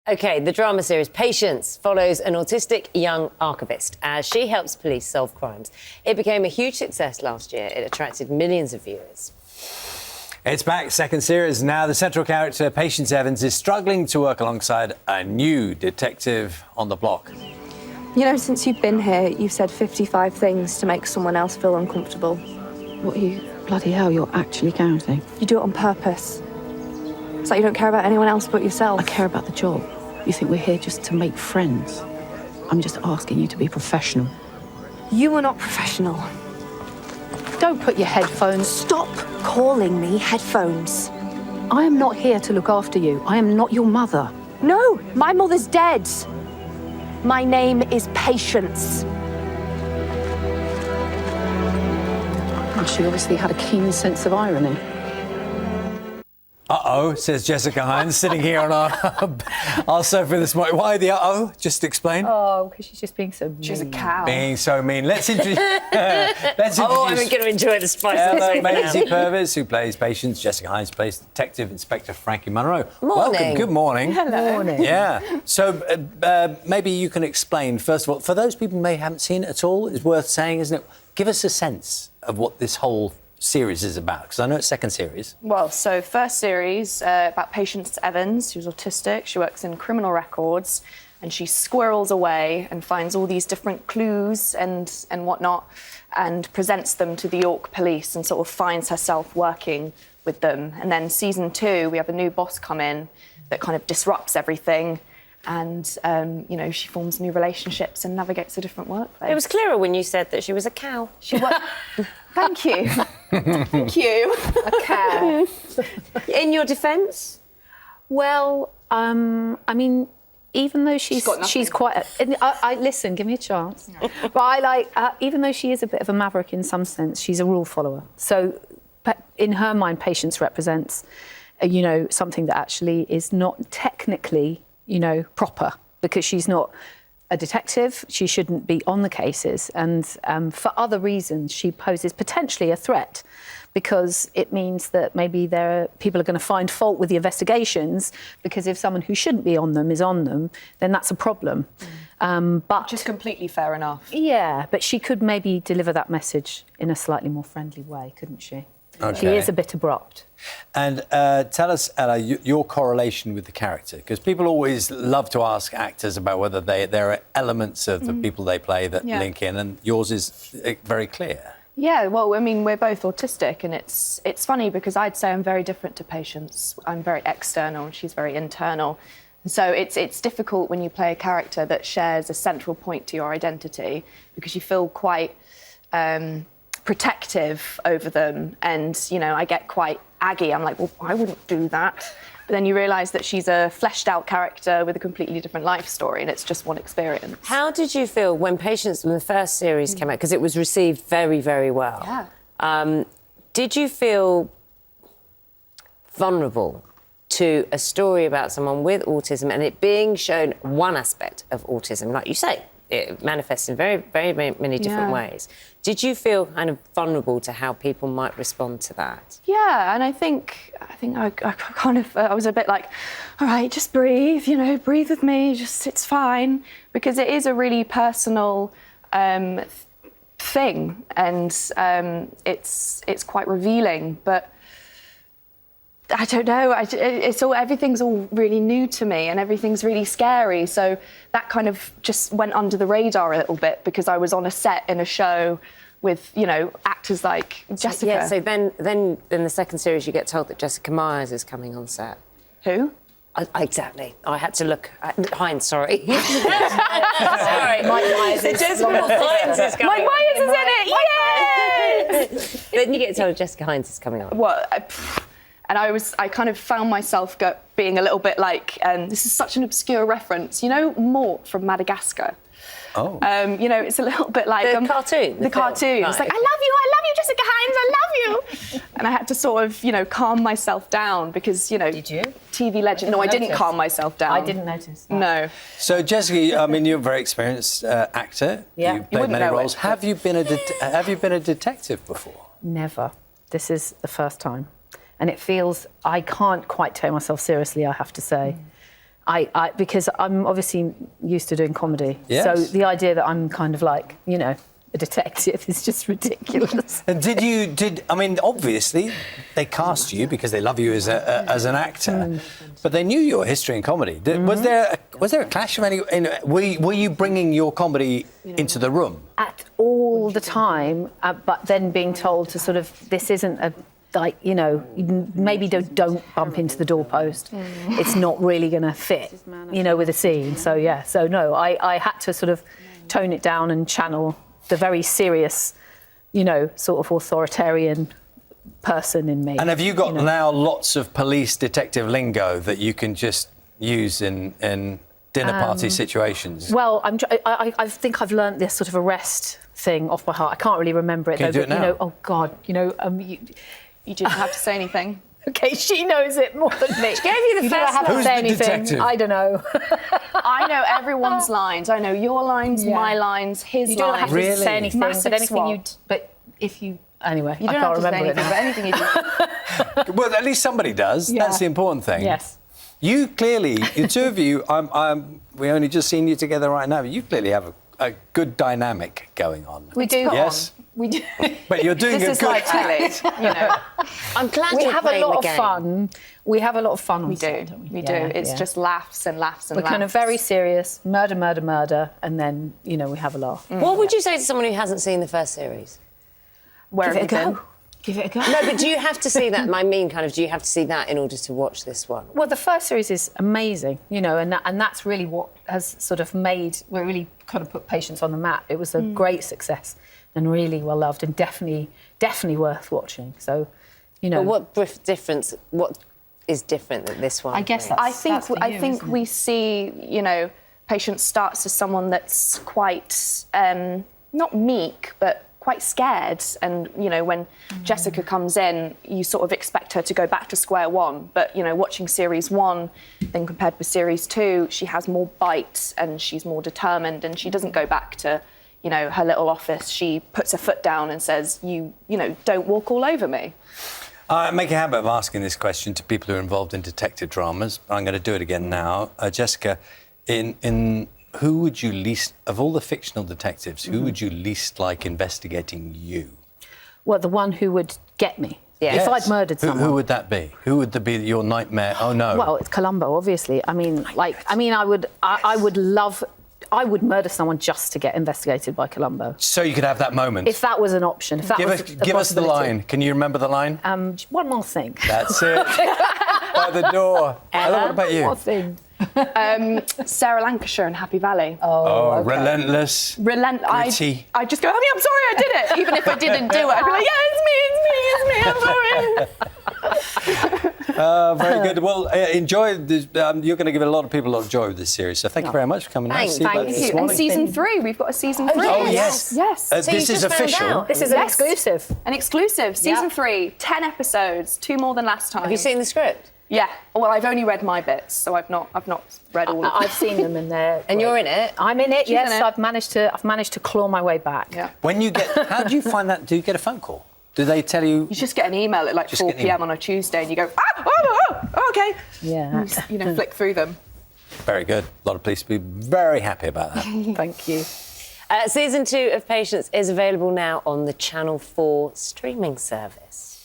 OK, the drama series Patience follows an autistic young archivist as she helps police solve crimes. It became a huge success last year. It attracted millions of viewers. It's back, second series. Now the central character, Patience Evans, is struggling to work alongside a new detective on the block. You know, since you've been here, you've said 55 things to make someone else feel uncomfortable. What, you bloody hell, you're actually counting? You do it on purpose. It's like you don't care about anyone else but yourself. I care about the job. You think we're here just to make friends? I'm just asking you to be professional. You are not professional. Don't put your headphones... Stop calling me headphones. I am not here to look after you. I am not your mother. No, my mother's dead. My name is Patience. Well, she obviously had a keen sense of irony. Uh-oh, says Jessica Hynes, sitting here on our sofa this morning. Why the uh-oh? Just explain. Oh, because she's just being so mean. She's a cow. Being so mean. Let's introduce... Oh, I'm going to enjoy the spice of this. Maisy Purvis, who plays Patience. Jessica Hynes plays Detective Inspector Frankie Munro. Morning. Welcome. Good morning. Hello. Morning. Yeah. So maybe you can explain, first of all, for those people who may haven't seen it at all, it's worth saying, isn't it? Give us a sense of what this whole series is about, because I know it's second series. Well, so first series about Patience Evans, who's autistic. She works in criminal records, and she squirrels away and finds all these different clues and whatnot, and presents them to the York Police, and sort of finds herself working with them. And then season 2, we have a new boss come in that kind of disrupts everything. And, you know, she forms new relationships and navigates a different workplace. It was clearer when you said that she was a cow. She was... Thank you. Thank you. A cow. In your defence? Well, I mean, even though she's quite... I listen, give me a chance. No. But I like... even though she is a bit of a maverick in some sense, she's a rule follower. So in her mind, Patience represents, you know, something that actually is not technically, you know, proper, because she's not a detective, she shouldn't be on the cases, and for other reasons she poses potentially a threat, because it means that maybe people are going to find fault with the investigations, because if someone who shouldn't be on them is on them, then that's a problem. But just completely fair enough. Yeah, but she could maybe deliver that message in a slightly more friendly way, couldn't she? Okay. She is a bit abrupt. And tell us, Ella, your correlation with the character, because people always love to ask actors about whether there are elements of the people they play that link in, and yours is very clear. Yeah, well, I mean, we're both autistic, and it's funny because I'd say I'm very different to Patience. I'm very external and she's very internal. And so it's difficult when you play a character that shares a central point to your identity, because you feel quite protective over them, and, you know, I get quite aggy. I'm like, well, I wouldn't do that. But then you realise that she's a fleshed-out character with a completely different life story, and it's just one experience. How did you feel when Patience, when the first series came out, because it was received very, very well? Yeah. Did you feel vulnerable to a story about someone with autism and it being shown one aspect of autism, like you say? It manifests in very, very many different ways. Did you feel kind of vulnerable to how people might respond to that? Yeah, and I think I kind of I was a bit like, all right, just breathe, you know, breathe with me, it's fine, because it is a really personal thing, and it's quite revealing, but I don't know. Everything's all really new to me, and everything's really scary. So that kind of just went under the radar a little bit, because I was on a set in a show with, you know, actors like Jessica. Yeah. So then in the second series, you get told that Jessica Myers is coming on set. Who? Exactly. I had to look at Hynes. Sorry. Sorry. Mike Myers is Hynes is coming. Mike Myers is in it. Yay! Then you get told Jessica Hynes is coming on. Well. And I kind of found myself being a little bit like, this is such an obscure reference. You know, Mort from Madagascar? Oh. You know, it's a little bit like... The cartoon? The cartoon. Right. It's like, I love you, Jessica Hynes, I love you. And I had to sort of, you know, calm myself down because, you know... Did you? TV legend... No, I didn't calm myself down. I didn't notice that. No. So, Jessica, I mean, you're a very experienced actor. Yeah. You've played many roles. It, Have you been a detective before? Never. This is the first time. And it feels... I can't quite take myself seriously, I have to say. because I'm obviously used to doing comedy. Yes. So the idea that I'm kind of like, you know, a detective is just ridiculous. And I mean, obviously, they cast you because they love you as an actor, but they knew your history in comedy. Was there a clash of any? Were you bringing your comedy into the room? At all the time, but then being told to sort of, this isn't a, like, you know, maybe don't bump into the doorpost. It's not really going to fit, you know, with a scene. So, yeah, so no, I had to sort of tone it down and channel the very serious, you know, sort of authoritarian person in me. And have you got now lots of police detective lingo that you can just use in dinner party situations? Well, I think I've learnt this sort of arrest thing off by heart. I can't really remember it. Can you do it now? You know, oh God, you know, You didn't have to say anything. Okay, she knows it more than me. She gave you the first don't have to Who's say the anything. detective? I don't know. I know everyone's lines. I know your lines, my lines, his You don't lines. have to Really? say anything. Massive But anything swat. but if you anyway, You don't I can't have to say remember anything, it now. but anything you do. Well, at least somebody does. Yeah. That's the important thing. Yes. You clearly, the two of you, we only just seen you together right now, but you clearly have a good dynamic going on. We do. Yes. We do. But you're doing This a is good like telly, you know. I'm glad We you're have a playing lot the of game. fun. We have a lot of fun on We set, do. don't We we? do. Yeah, It's yeah. just laughs and laughs and We're laughs. kind of very serious, murder, and then, you know, we have a laugh. What would you say to someone who hasn't seen the first series? Where Give it have a you been? go. Give it a go. No, but do you have to see that? Do you have to see that in order to watch this one? Well, the first series is amazing, you know, and that's really what has sort of we really kind of put Patience on the map. It was a great success and really well loved and definitely worth watching. So, you know. But what is different than this one? I guess brings? I think we see, you know, Patience starts as someone that's quite not meek, but quite scared. And, you know, when Jessica comes in, you sort of expect her to go back to square one. But, you know, watching series 1, then compared with series 2, she has more bite and she's more determined, and she doesn't go back to, you know, her little office. She puts her foot down and says, you know, don't walk all over me. I make a habit of asking this question to people who are involved in detective dramas. I'm going to do it again now. Jessica, in who would you least, of all the fictional detectives, who would you least like investigating you? Well, the one who would get me. Yeah. If I'd murdered someone. Who would that be? Who would be your nightmare? Oh, no. Well, it's Columbo, obviously. I would murder someone just to get investigated by Columbo. So you could have that moment. If that was an option. If that was a Give us the possibility. line. Can you remember the line? One more thing. That's it. By the door. Ella, what about One more you? thing. Sarah Lancashire in Happy Valley. Oh, okay. relentless. I just go, honey, I'm sorry I did it. Even if I didn't do it, I'd be like, yeah, it's me, I'm sorry. Very good. Well, enjoy this. You're going to give a lot of people a lot of joy with this series. So thank you very much for coming. Thanks. Nice to see you both Thank this you. And morning. season 3, we've got a season 3. Oh, yes. Yes. So you This is just found official. out. This is an Yes. exclusive. An exclusive. Season Yeah. 3, 10 episodes, 2 more than last time. Have you seen the script? Yeah. Well, I've only read my bits, so I've not read all of them. I've seen them in there. And you're in it? I'm in it, yes. in it. I've managed to claw my way back. Yeah. When you get, how do you find that? Do you get a phone call? Do they tell you? You just get an email at like Just 4 get an p.m. email. on a Tuesday, and you go, okay. Yeah. You know, flick through them. Very good. A lot of police will be very happy about that. Thank you. Season 2 of Patience is available now on the Channel 4 streaming service.